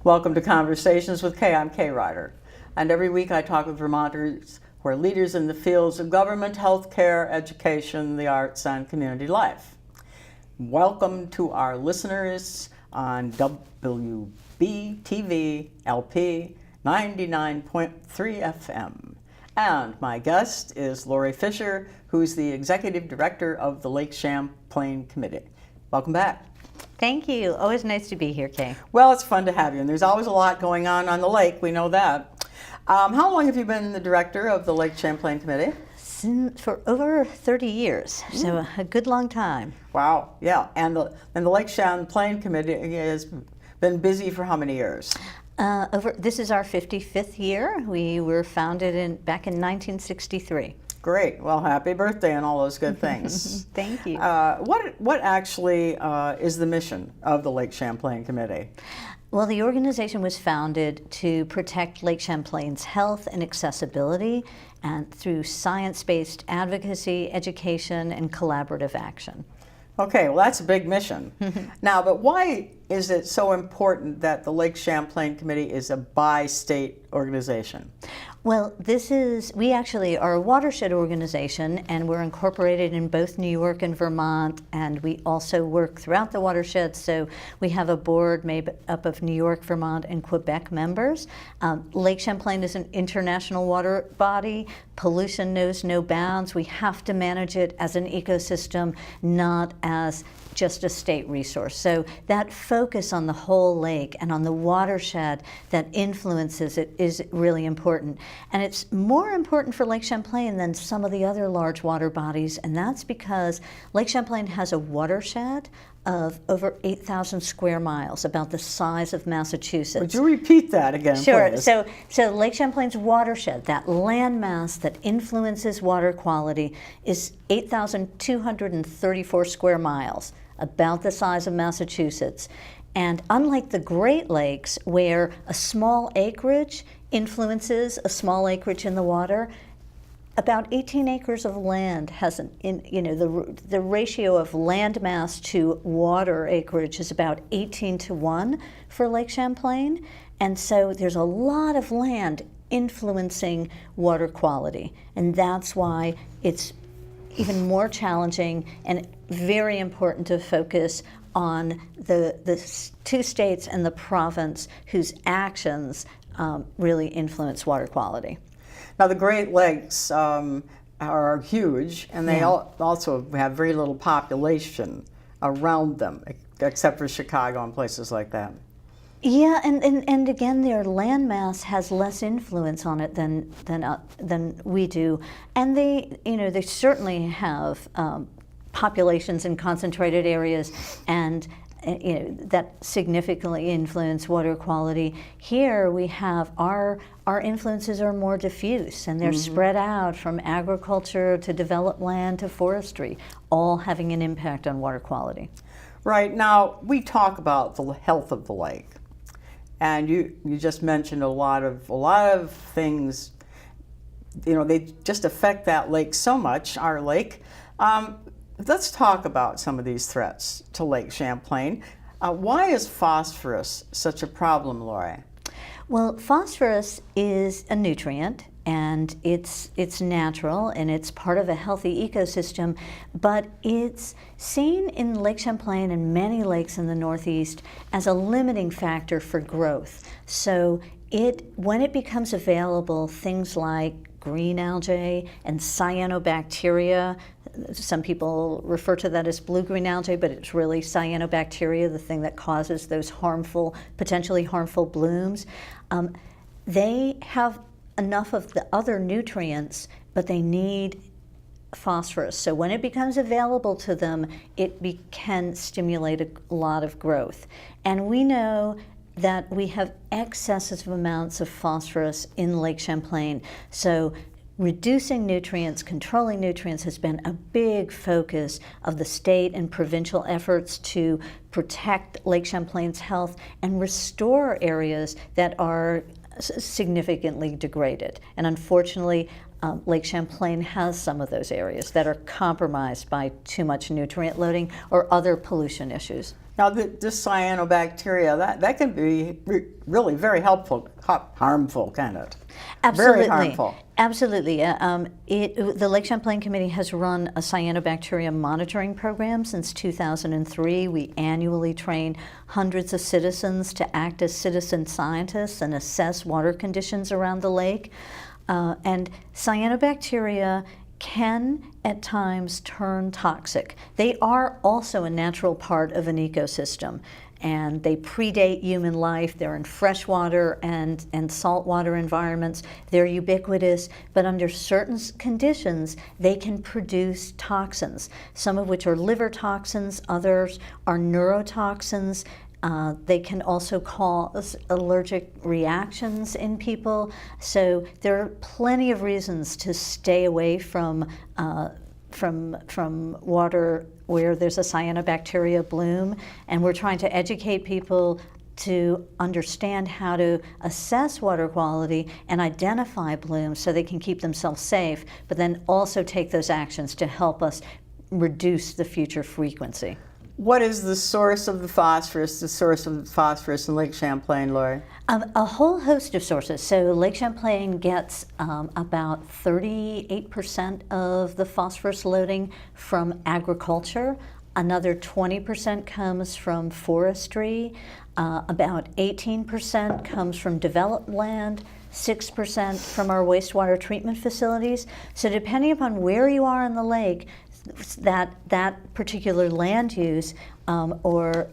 Welcome to Conversations with Kay. I'm Kay Ryder. And every week I talk with Vermonters who are leaders in the fields of government, healthcare, education, the arts, and community life. Welcome to our listeners on WBTV LP 99.3 FM. And my guest is Lori Fisher, who's the Executive Director of the Lake Champlain Committee. Welcome back. Thank you. Always nice to be here, Kay. Well, it's fun to have you, and there's always a lot going on the lake. We know that. How long have you been the director of the Lake Champlain Committee? For over 30 years, so a good long time. Wow, yeah. And the Lake Champlain Committee has been busy for how many years? This is our 55th year. We were founded back in 1963. Great. Well, happy birthday and all those good things. Thank you. What actually is the mission of the Lake Champlain Committee? Well, the organization was founded to protect Lake Champlain's health and accessibility, and through science-based advocacy, education, and collaborative action. Okay, well, that's a big mission. Now, but why is it so important that the Lake Champlain Committee is a bi-state organization? Well, we actually are a watershed organization, and we're incorporated in both New York and Vermont, and we also work throughout the watershed, so we have a board made up of New York, Vermont, and Quebec members. Lake Champlain is an international water body. Pollution knows no bounds. We have to manage it as an ecosystem, not as just a state resource. So that focus on the whole lake and on the watershed that influences it is really important. And it's more important for Lake Champlain than some of the other large water bodies, and that's because Lake Champlain has a watershed of over 8,000 square miles, about the size of Massachusetts. Would you repeat that again, Sure. please? So Lake Champlain's watershed, that landmass that influences water quality, is 8,234 square miles, about the size of Massachusetts. And unlike the Great Lakes, where a small acreage influences a small acreage in the water, about 18 acres of land has the ratio of land mass to water acreage is about 18:1 for Lake Champlain. And so there's a lot of land influencing water quality. And that's why it's even more challenging and very important to focus on the two states and the province whose actions really influence water quality. Now, the Great Lakes are huge, and they also have very little population around them, except for Chicago and places like that. Yeah, and again, their landmass has less influence on it than we do, and they certainly have populations in concentrated areas, and that significantly influence water quality. Here we have our influences are more diffuse, and they're spread out from agriculture to developed land to forestry, all having an impact on water quality. Right. Now, we talk about the health of the lake, and you just mentioned a lot of things. They just affect that lake so much, our lake. Let's talk about some of these threats to Lake Champlain. Why is phosphorus such a problem, Lori? Well, phosphorus is a nutrient, and it's natural, and it's part of a healthy ecosystem, but it's seen in Lake Champlain and many lakes in the Northeast as a limiting factor for growth. So when it becomes available, things like green algae and cyanobacteria, some people refer to that as blue-green algae, but it's really cyanobacteria, the thing that causes those potentially harmful blooms. They have enough of the other nutrients, but they need phosphorus. So when it becomes available to them, it can stimulate a lot of growth. And we know that we have excessive amounts of phosphorus in Lake Champlain. So reducing nutrients, controlling nutrients has been a big focus of the state and provincial efforts to protect Lake Champlain's health and restore areas that are significantly degraded. And unfortunately, Lake Champlain has some of those areas that are compromised by too much nutrient loading or other pollution issues. Now, this cyanobacteria, that can be really very helpful, harmful, can it? Absolutely. Very harmful. Absolutely. The Lake Champlain Committee has run a cyanobacteria monitoring program since 2003. We annually train hundreds of citizens to act as citizen scientists and assess water conditions around the lake. And cyanobacteria can at times turn toxic. They are also a natural part of an ecosystem, and they predate human life. They're in freshwater and saltwater environments. They're ubiquitous, but under certain conditions, they can produce toxins, some of which are liver toxins, others are neurotoxins. They can also cause allergic reactions in people. So there are plenty of reasons to stay away from water where there's a cyanobacteria bloom. And we're trying to educate people to understand how to assess water quality and identify blooms so they can keep themselves safe, but then also take those actions to help us reduce the future frequency. What is the source of the phosphorus in Lake Champlain, Lori? A whole host of sources. So Lake Champlain gets about 38% of the phosphorus loading from agriculture. Another 20% comes from forestry. About 18% comes from developed land. 6% from our wastewater treatment facilities. So depending upon where you are in the lake, that particular land use or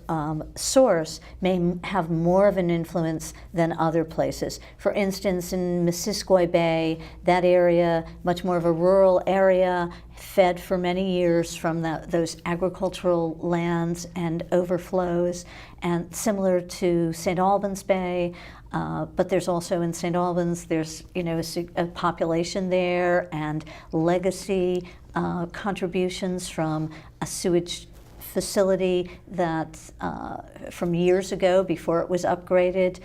source may have more of an influence than other places. For instance, in Missisquoi Bay, that area, much more of a rural area, fed for many years from those agricultural lands and overflows, and similar to St. Albans Bay. But there's also in St. Albans, there's a population there and legacy contributions from a sewage facility that from years ago before it was upgraded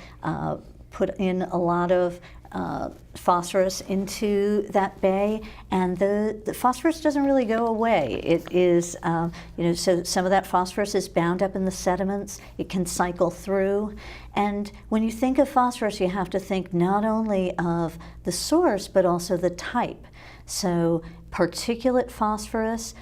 put in a lot of phosphorus into that bay, and the phosphorus doesn't really go away. It is, so some of that phosphorus is bound up in the sediments. It can cycle through. And when you think of phosphorus, you have to think not only of the source, but also the type. So particulate phosphorus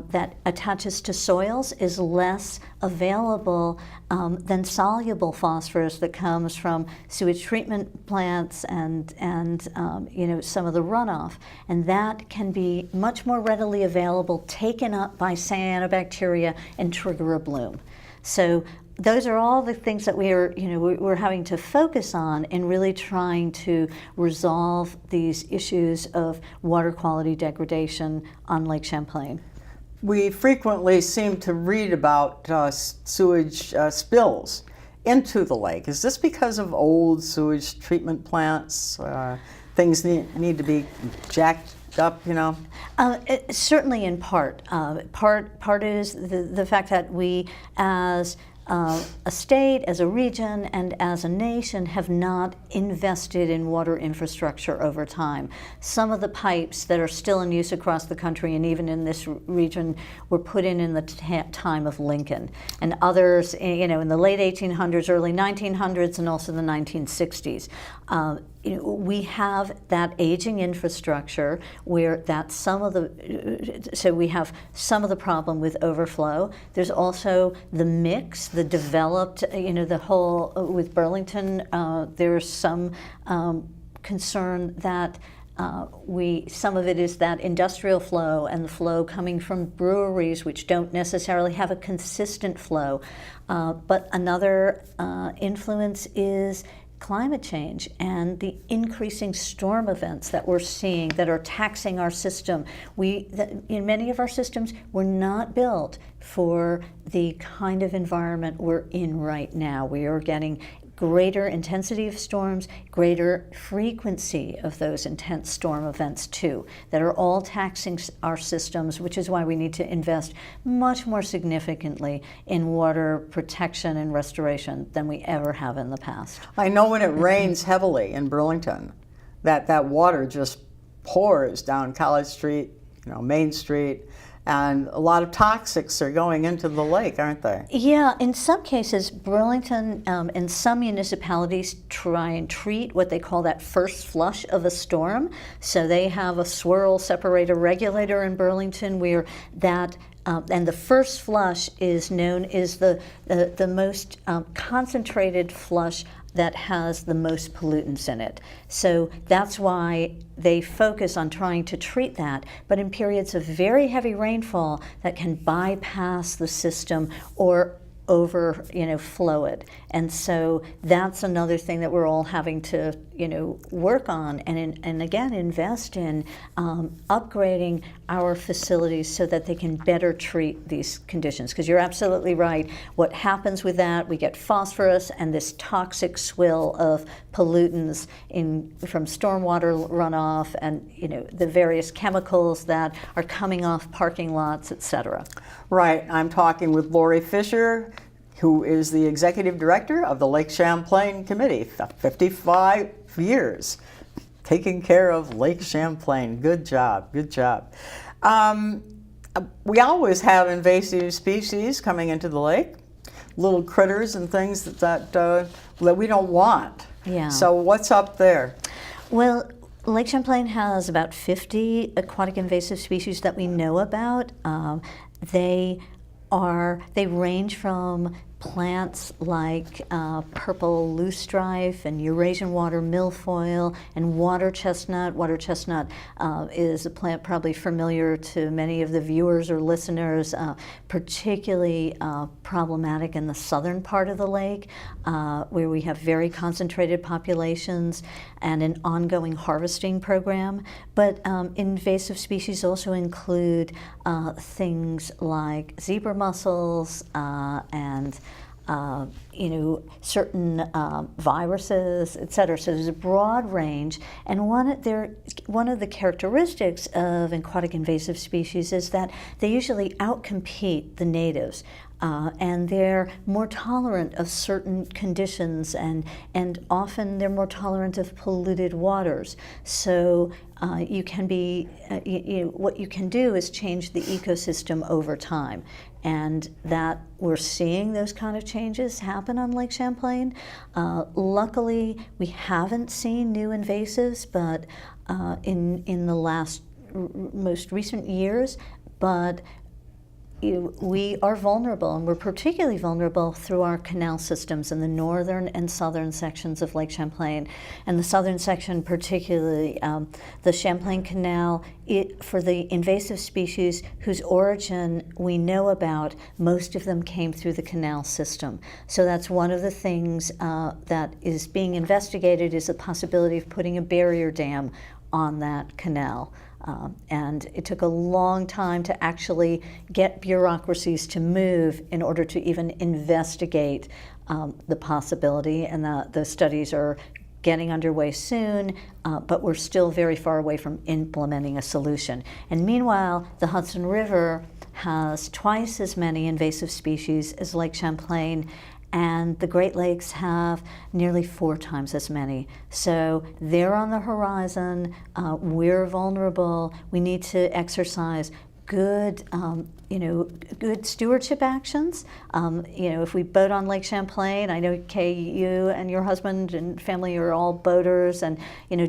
that attaches to soils is less available than soluble phosphorus that comes from sewage treatment plants and some of the runoff. And that can be much more readily available, taken up by cyanobacteria and trigger a bloom. So those are all the things that we're having to focus on in really trying to resolve these issues of water quality degradation on Lake Champlain. We frequently seem to read about sewage spills into the lake. Is this because of old sewage treatment plants? Things need to be jacked up, Certainly in part. Part is the fact that we as a state, as a region, and as a nation have not invested in water infrastructure over time. Some of the pipes that are still in use across the country and even in this region were put in the time of Lincoln, and others, in the late 1800s, early 1900s, and also the 1960s. We have that aging infrastructure where that's so we have some of the problem with overflow. There's also the mix, the developed, the whole, with Burlington, there's some concern that some of it is that industrial flow and the flow coming from breweries, which don't necessarily have a consistent flow. But another influence is climate change and the increasing storm events that we're seeing that are taxing our system. In many of our systems, we're not built for the kind of environment we're in right now. We are getting greater intensity of storms, greater frequency of those intense storm events too, that are all taxing our systems, which is why we need to invest much more significantly in water protection and restoration than we ever have in the past. I know when it rains heavily in Burlington, that water just pours down College Street, Main Street, And a lot of toxics are going into the lake, aren't they? Yeah, in some cases, Burlington and some municipalities try and treat what they call that first flush of a storm. So they have a swirl separator regulator in Burlington where that and the first flush is known as the most concentrated flush that has the most pollutants in it. So that's why they focus on trying to treat that. But in periods of very heavy rainfall, that can bypass the system or overflow it. And so that's another thing that we're all having to work on and again invest in upgrading our facilities so that they can better treat these conditions. Because you're absolutely right. What happens with that, we get phosphorus and this toxic swill of pollutants from stormwater runoff and the various chemicals that are coming off parking lots, et cetera. Right. I'm talking with Lori Fisher, who is the executive director of the Lake Champlain Committee, 55 years taking care of Lake Champlain. Good job, good job. We always have invasive species coming into the lake, little critters and things that we don't want. Yeah. So what's up there? Well, Lake Champlain has about 50 aquatic invasive species that we know about. They range from plants like purple loosestrife and Eurasian water milfoil and water chestnut. Water chestnut is a plant probably familiar to many of the viewers or listeners, particularly problematic in the southern part of the lake, where we have very concentrated populations and an ongoing harvesting program. But invasive species also include things like zebra mussels and certain viruses, et cetera. So there's a broad range, and one of the characteristics of aquatic invasive species is that they usually outcompete the natives. And they're more tolerant of certain conditions, and often they're more tolerant of polluted waters. So you can be, what you can do is change the ecosystem over time, and that we're seeing those kind of changes happen on Lake Champlain. Luckily, we haven't seen new invasives, but in the most recent years, but we are vulnerable, and we're particularly vulnerable through our canal systems in the northern and southern sections of Lake Champlain. And the southern section, particularly the Champlain Canal, for the invasive species whose origin we know about, most of them came through the canal system. So that's one of the things that is being investigated, is the possibility of putting a barrier dam on that canal. And it took a long time to actually get bureaucracies to move in order to even investigate the possibility, and the studies are getting underway soon, but we're still very far away from implementing a solution. And meanwhile, the Hudson River has twice as many invasive species as Lake Champlain, and the Great Lakes have nearly 4 times as many. So they're on the horizon. We're vulnerable. We need to exercise good, good stewardship actions. If we boat on Lake Champlain, I know, Kay, you and your husband and family are all boaters, and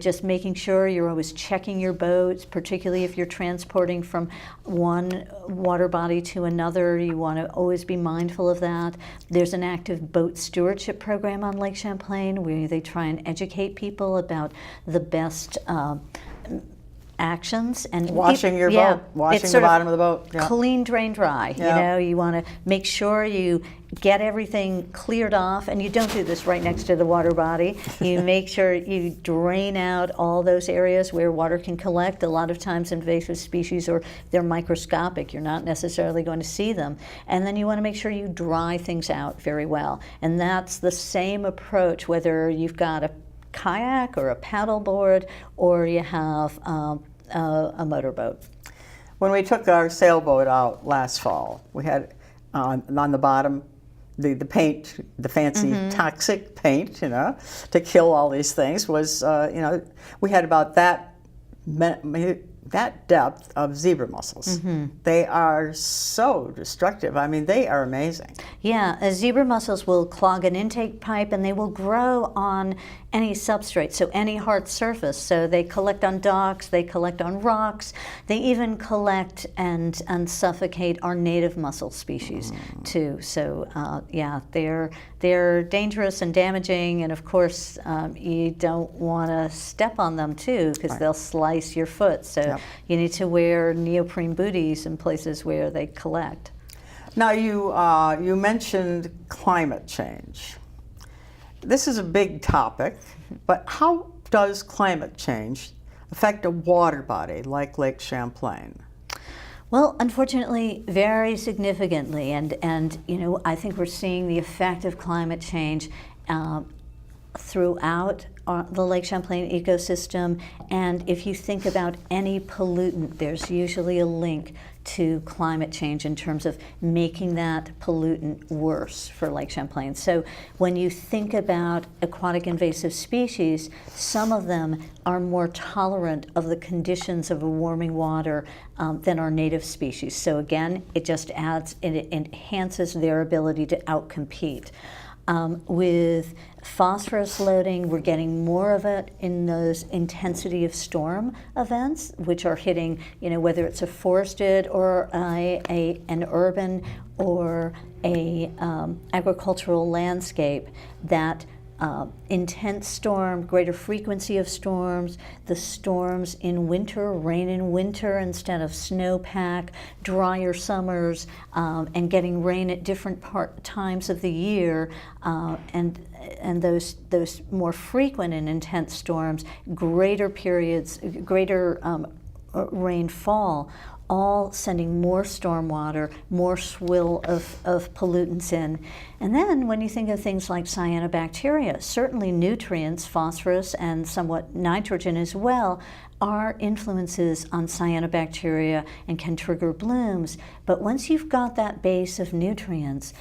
just making sure you're always checking your boats, particularly if you're transporting from one water body to another. You want to always be mindful of that. There's an active boat stewardship program on Lake Champlain where they try and educate people about the best actions and washing your boat, washing the bottom of the boat. Yeah. Clean, drain, dry. Yeah. You want to make sure you get everything cleared off, and you don't do this right next to the water body. You make sure you drain out all those areas where water can collect. A lot of times invasive species, or they're microscopic, you're not necessarily going to see them. And then you want to make sure you dry things out very well. And that's the same approach whether you've got a kayak or a paddleboard, or you have a motorboat. When we took our sailboat out last fall, we had on the bottom the paint, the fancy toxic paint, to kill all these things. Was we had about that that depth of zebra mussels. They are so destructive. I mean, they are amazing. Yeah, zebra mussels will clog an intake pipe and they will grow on any substrate, so any hard surface. So they collect on docks, they collect on rocks, they even collect and suffocate our native mussel species too. So yeah, they're dangerous and damaging, and of course you don't want to step on them too, because they'll slice your foot. So you need to wear neoprene booties in places where they collect. Now you mentioned climate change. This is a big topic, but how does climate change affect a water body like Lake Champlain? Well, unfortunately, very significantly, and you know, I think we're seeing the effect of climate change throughout the Lake Champlain ecosystem. And if you think about any pollutant, there's usually a link to climate change in terms of making that pollutant worse for Lake Champlain. So when you think about aquatic invasive species, some of them are more tolerant of the conditions of a warming water than our native species. So again, it just adds, it enhances their ability to outcompete. With phosphorus loading, we're getting more of it in those intensity of storm events, which are hitting, you know, whether it's a forested or an urban or a agricultural landscape. That intense storm, greater frequency of storms, the storms in winter, rain in winter instead of snowpack, drier summers, and getting rain at different times of the year, and those more frequent and intense storms, greater periods, greater rainfall, all sending more stormwater, more swill of pollutants in. And then when you think of things like cyanobacteria, certainly nutrients, phosphorus and somewhat nitrogen as well, are influences on cyanobacteria and can trigger blooms. But once you've got that base of nutrients,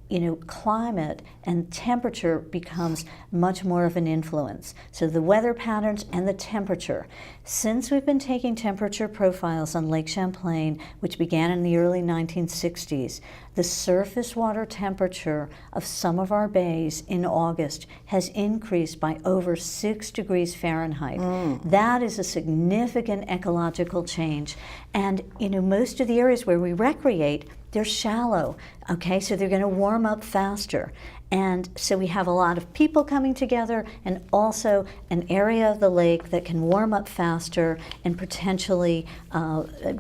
you know, climate and temperature becomes much more of an influence. So the weather patterns and the temperature. Since we've been taking temperature profiles on Lake Champlain, which began in the early 1960s, the surface water temperature of some of our bays in August has increased by over 6 degrees Fahrenheit. That is a significant ecological change. And you know, most of the areas where we recreate, they're shallow, okay? So they're gonna warm up faster. And so we have a lot of people coming together and also an area of the lake that can warm up faster and potentially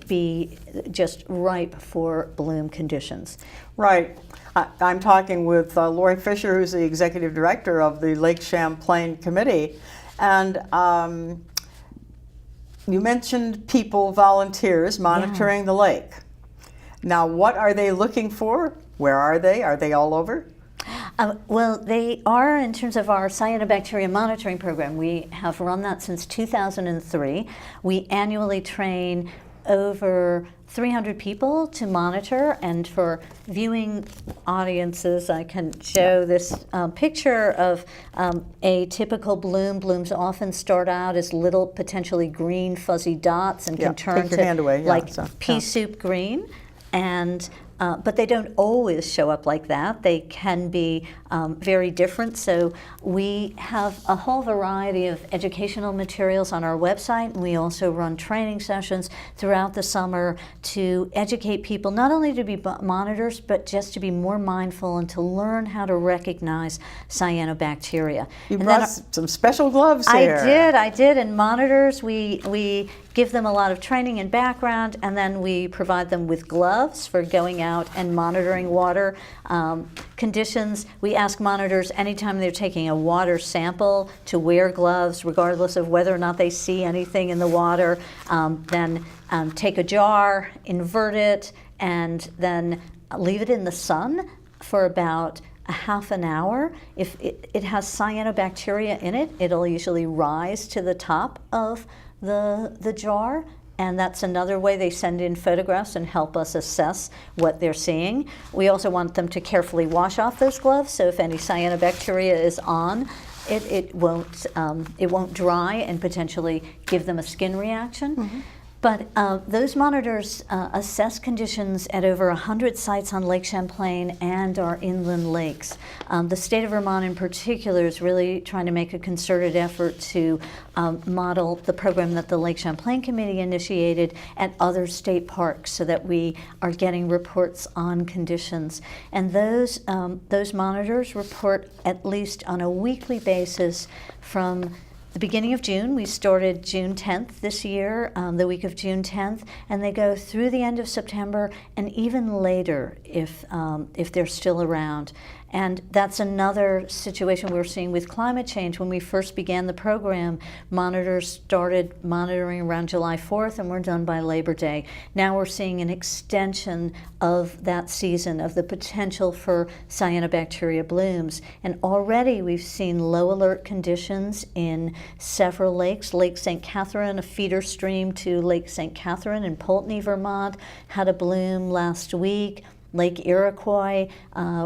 be just ripe for bloom conditions. Right. I'm talking with Lori Fisher, who's the executive director of the Lake Champlain Committee. And you mentioned people, volunteers, monitoring the lake. Now, what are they looking for? Where are they? Are they all over? Well, they are in terms of our cyanobacteria monitoring program. We have run that since 2003. We annually train over 300 people to monitor, and for viewing audiences, I can show this picture of a typical bloom. Blooms often start out as little, potentially green, fuzzy dots, and can turn to pea soup green. And but they don't always show up like that. They can be very different. So we have a whole variety of educational materials on our website, and we also run training sessions throughout the summer to educate people, not only to be monitors, but just to be more mindful and to learn how to recognize cyanobacteria. You brought some special gloves here. I did. And monitors, we give them a lot of training and background, and then we provide them with gloves for going out and monitoring water conditions. We ask monitors anytime they're taking a water sample to wear gloves, regardless of whether or not they see anything in the water. Then take a jar, invert it, and then leave it in the sun for about a half an hour. If it has cyanobacteria in it, it'll usually rise to the top of the jar, and that's another way they send in photographs and help us assess what they're seeing. We also want them to carefully wash off those gloves, so if any cyanobacteria is on it won't dry and potentially give them a skin reaction. But those monitors assess conditions at over 100 sites on Lake Champlain and our inland lakes. The state of Vermont in particular is really trying to make a concerted effort to model the program that the Lake Champlain Committee initiated at other state parks so that we are getting reports on conditions. And those monitors report at least on a weekly basis from the beginning of June. We started June 10th this year, the week of June 10th, and they go through the end of September and even later if they're still around. And that's another situation we're seeing with climate change. When we first began the program, monitors started monitoring around July 4th and we're done by Labor Day. Now we're seeing an extension of that season, of the potential for cyanobacteria blooms. And already we've seen low alert conditions in several lakes. Lake St. Catherine, a feeder stream to Lake St. Catherine in Poultney, Vermont, had a bloom last week. Lake Iroquois,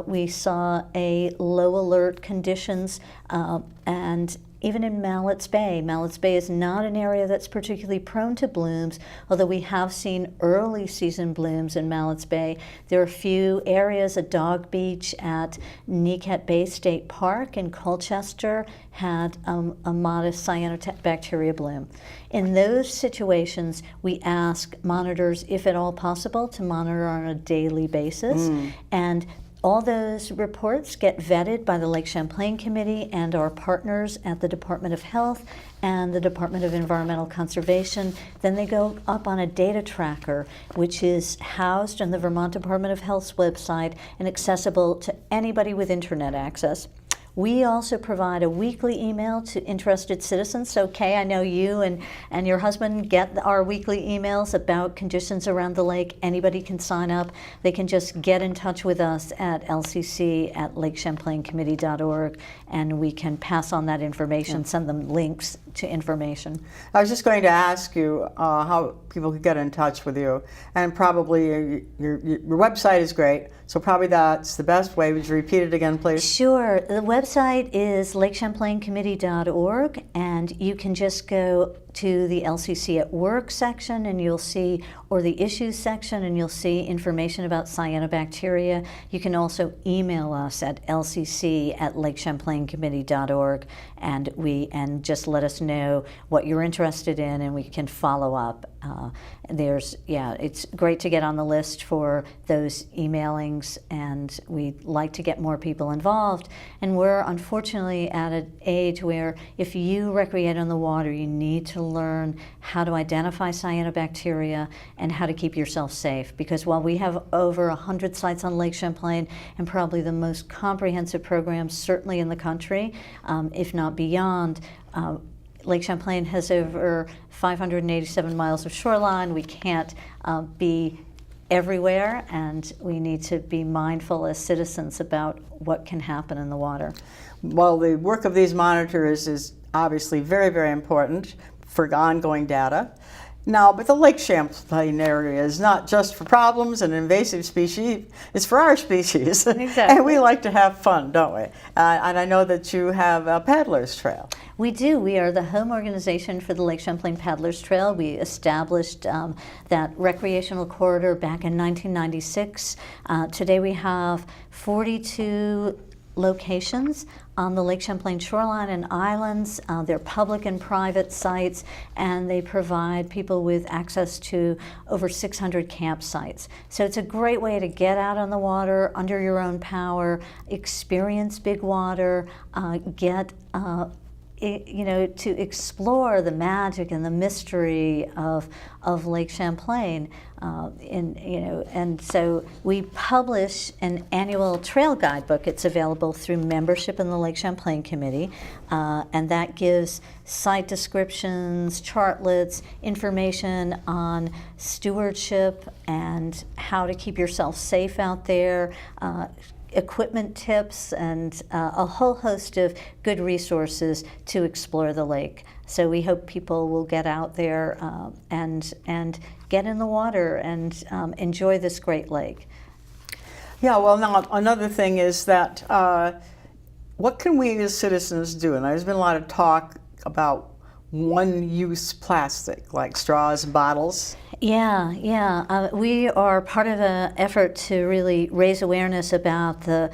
we saw a low alert conditions, and even in Mallett's Bay. Mallett's Bay is not an area that's particularly prone to blooms, although we have seen early season blooms in Mallett's Bay. There are a few areas, a dog beach at Niket Bay State Park in Colchester had a modest cyanobacteria bloom. In those situations, we ask monitors, if at all possible, to monitor on a daily basis. And all those reports get vetted by the Lake Champlain Committee and our partners at the Department of Health and the Department of Environmental Conservation. Then they go up on a data tracker, which is housed on the Vermont Department of Health's website and accessible to anybody with internet access. We also provide a weekly email to interested citizens. So Kay, I know you and your husband get our weekly emails about conditions around the lake. Anybody can sign up. They can just get in touch with us at lcc@lakechamplaincommittee.org, and we can pass on that information, send them links to information. I was just going to ask you how people could get in touch with you, and probably your website is great, so probably that's the best way. Would you repeat it again, please? Sure. The website is lakechamplaincommittee.org, and you can just go to the LCC at Work section and you'll see, or the Issues section, and you'll see information about cyanobacteria. You can also email us at lcc@lakechamplaincommittee.org, and just let us know what you're interested in, and we can follow up. It's great to get on the list for those emailings, and we'd like to get more people involved. And we're unfortunately at an age where if you recreate on the water, you need to learn how to identify cyanobacteria and how to keep yourself safe. Because while we have over 100 sites on Lake Champlain and probably the most comprehensive program certainly in the country, if not beyond, Lake Champlain has over 587 miles of shoreline. We can't be everywhere, and we need to be mindful as citizens about what can happen in the water. Well, the work of these monitors is obviously very, very important for ongoing data. Now, but the Lake Champlain area is not just for problems and invasive species, it's for our species. Exactly. And we like to have fun, don't we? And I know that you have a paddler's trail. We do. We are the home organization for the Lake Champlain Paddlers Trail. We established that recreational corridor back in 1996. Today we have 42 locations on the Lake Champlain shoreline and islands. They're public and private sites, and they provide people with access to over 600 campsites. So it's a great way to get out on the water under your own power, experience big water, to explore the magic and the mystery of Lake Champlain. And so we publish an annual trail guidebook. It's available through membership in the Lake Champlain Committee, and that gives site descriptions, chartlets, information on stewardship and how to keep yourself safe out there, equipment tips, and a whole host of good resources to explore the lake. So we hope people will get out there and get in the water and enjoy this great lake. Yeah, well, now another thing is that what can we as citizens do? And there's been a lot of talk about one-use plastic, like straws and bottles. Yeah. We are part of an effort to really raise awareness about the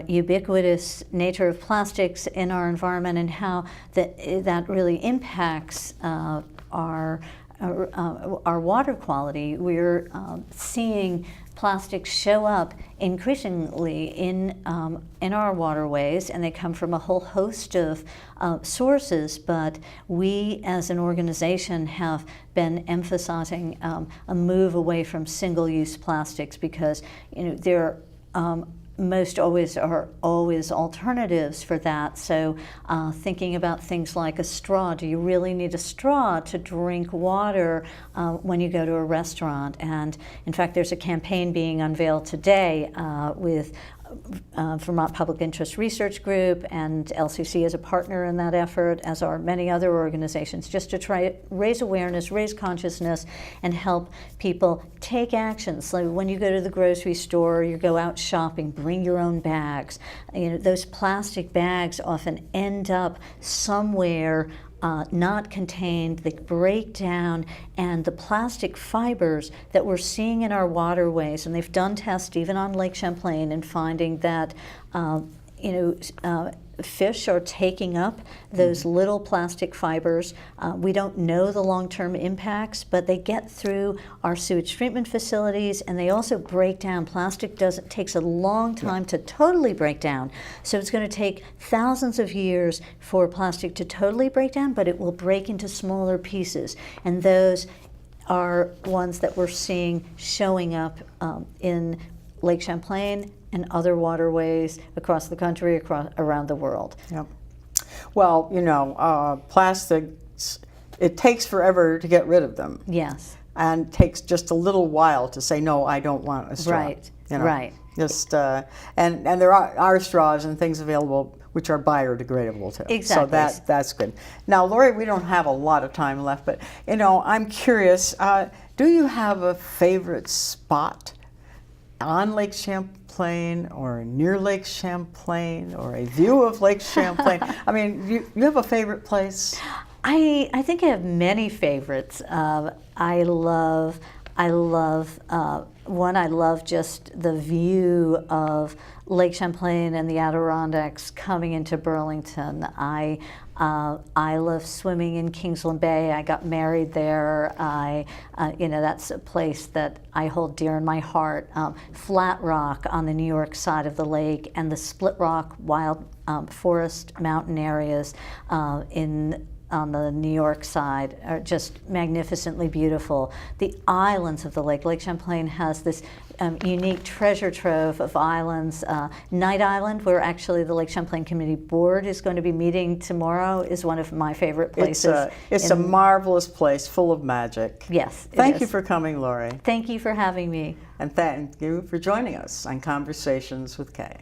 ubiquitous nature of plastics in our environment and how that really impacts our water quality. We're seeing plastics show up increasingly in our waterways, and they come from a whole host of sources. But we, as an organization, have been emphasizing a move away from single-use plastics because there most always are always alternatives for that. So thinking about things like a straw. Do you really need a straw to drink water when you go to a restaurant? And in fact, there's a campaign being unveiled today with Vermont Public Interest Research Group, and LCC is a partner in that effort, as are many other organizations, just to try to raise awareness, raise consciousness, and help people take action. So when you go to the grocery store, you go out shopping, bring your own bags. Those plastic bags often end up somewhere not contained, they break down, and the plastic fibers that we're seeing in our waterways, and they've done tests even on Lake Champlain and finding that fish are taking up those little plastic fibers. We don't know the long-term impacts, but they get through our sewage treatment facilities, and they also break down. Plastic takes a long time to totally break down. So it's going to take thousands of years for plastic to totally break down, but it will break into smaller pieces. And those are ones that we're seeing showing up in Lake Champlain and other waterways across the country, around the world. Yep. Well, plastics, it takes forever to get rid of them. Yes. And it takes just a little while to say, no, I don't want a straw. Right, right. Just, and there are straws and things available which are biodegradable too. Exactly. So that's good. Now, Lori, we don't have a lot of time left, but I'm curious, do you have a favorite spot on Lake Champlain or near Lake Champlain or a view of Lake Champlain? I mean, you have a favorite place? I think I have many favorites. I love just the view of Lake Champlain and the Adirondacks coming into Burlington. I love swimming in Kingsland Bay. I got married there. That's a place that I hold dear in my heart. Flat Rock on the New York side of the lake, and the Split Rock wild forest mountain areas on the New York side are just magnificently beautiful. The islands of the lake. Lake Champlain has this unique treasure trove of islands. Night Island, where actually the Lake Champlain Committee Board is going to be meeting tomorrow, is one of my favorite places. It's a marvelous place, full of magic. Yes, Thank you for coming, Lori. Thank you for having me. And thank you for joining us on Conversations with Kay.